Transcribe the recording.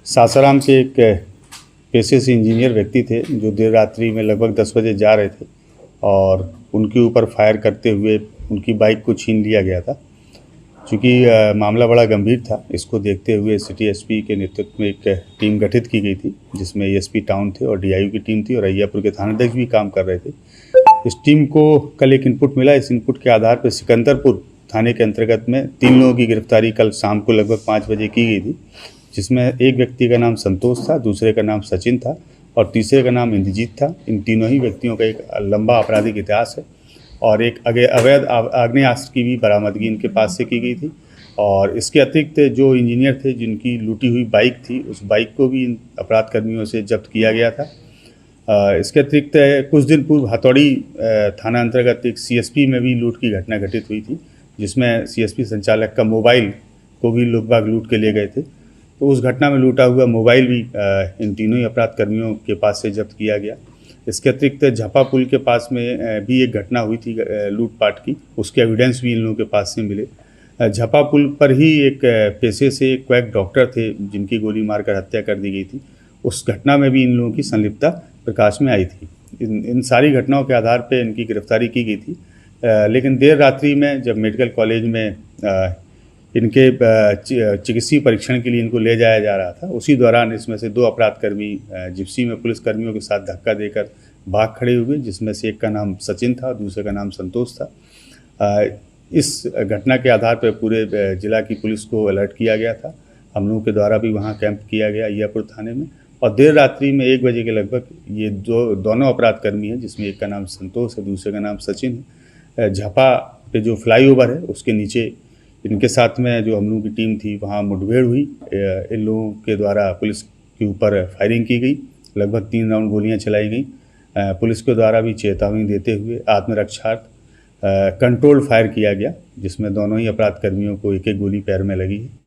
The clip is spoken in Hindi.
सासाराम के एक पेशे से इंजीनियर व्यक्ति थे जो देर रात्रि में लगभग 10 बजे जा रहे थे और उनके ऊपर फायर करते हुए उनकी बाइक को छीन लिया गया था। चूँकि मामला बड़ा गंभीर था, इसको देखते हुए सिटी एसपी के नेतृत्व में एक टीम गठित की गई थी, जिसमें एएसपी टाउन थे और डीआईयू की टीम थी और अहियापुर के थानाध्यक्ष भी काम कर रहे थे। इस टीम को कल एक इनपुट मिला। इस इनपुट के आधार पर सिकंदरपुर थाने के अंतर्गत में 3 लोगों की गिरफ्तारी कल शाम को लगभग 5 बजे की गई थी, जिसमें एक व्यक्ति का नाम संतोष था, दूसरे का नाम सचिन था और तीसरे का नाम इंद्रजीत था। इन तीनों ही व्यक्तियों का एक लंबा आपराधिक इतिहास है और एक अवैध आग्नेयास्त्र की भी बरामदगी इनके पास से की गई थी। और इसके अतिरिक्त जो इंजीनियर थे जिनकी लूटी हुई बाइक थी, उस बाइक को भी इन अपराध कर्मियों से जब्त किया गया था। इसके अतिरिक्त कुछ दिन पूर्व हथौड़ी थाना अंतर्गत एक सीएसपी में भी लूट की घटना घटित हुई थी, जिसमें सीएसपी संचालक का मोबाइल को भी लोग बाग लूट के ले गए थे। तो उस घटना में लूटा हुआ मोबाइल भी इन तीनों ही अपराध कर्मियों के पास से जब्त किया गया। इसके अतिरिक्त झपा पुल के पास में भी एक घटना हुई थी लूटपाट की, उसके एविडेंस भी इन लोगों के पास से मिले। झपा पुल पर ही एक पेशे से एक क्वैक डॉक्टर थे जिनकी गोली मारकर हत्या कर दी गई थी, उस घटना में भी इन लोगों की संलिप्तता प्रकाश में आई थी। इन सारी घटनाओं के आधार पर इनकी गिरफ्तारी की गई थी। लेकिन देर रात्रि में जब मेडिकल कॉलेज में इनके चिकित्सीय परीक्षण के लिए इनको ले जाया जा रहा था, उसी दौरान इसमें से 2 अपराधकर्मी जिप्सी में पुलिस कर्मियों के साथ धक्का देकर भाग खड़े हुए, जिसमें से एक का नाम सचिन था, दूसरे का नाम संतोष था। इस घटना के आधार पर पूरे जिला की पुलिस को अलर्ट किया गया था। हम लोगों के द्वारा भी वहाँ कैंप किया गया अहियापुर थाने में और देर रात्रि में 1 बजे के लगभग ये दोनों अपराधकर्मी हैं, जिसमें एक का नाम संतोष है, दूसरे का नाम सचिन है, झपा पे जो फ्लाईओवर है उसके नीचे इनके साथ में जो हम लोगों की टीम थी वहाँ मुठभेड़ हुई। इन लोगों के द्वारा पुलिस के ऊपर फायरिंग की गई, लगभग 3 राउंड गोलियां चलाई गई। पुलिस के द्वारा भी चेतावनी देते हुए आत्मरक्षार्थ कंट्रोल फायर किया गया, जिसमें दोनों ही अपराध कर्मियों को एक-एक गोली पैर में लगी है।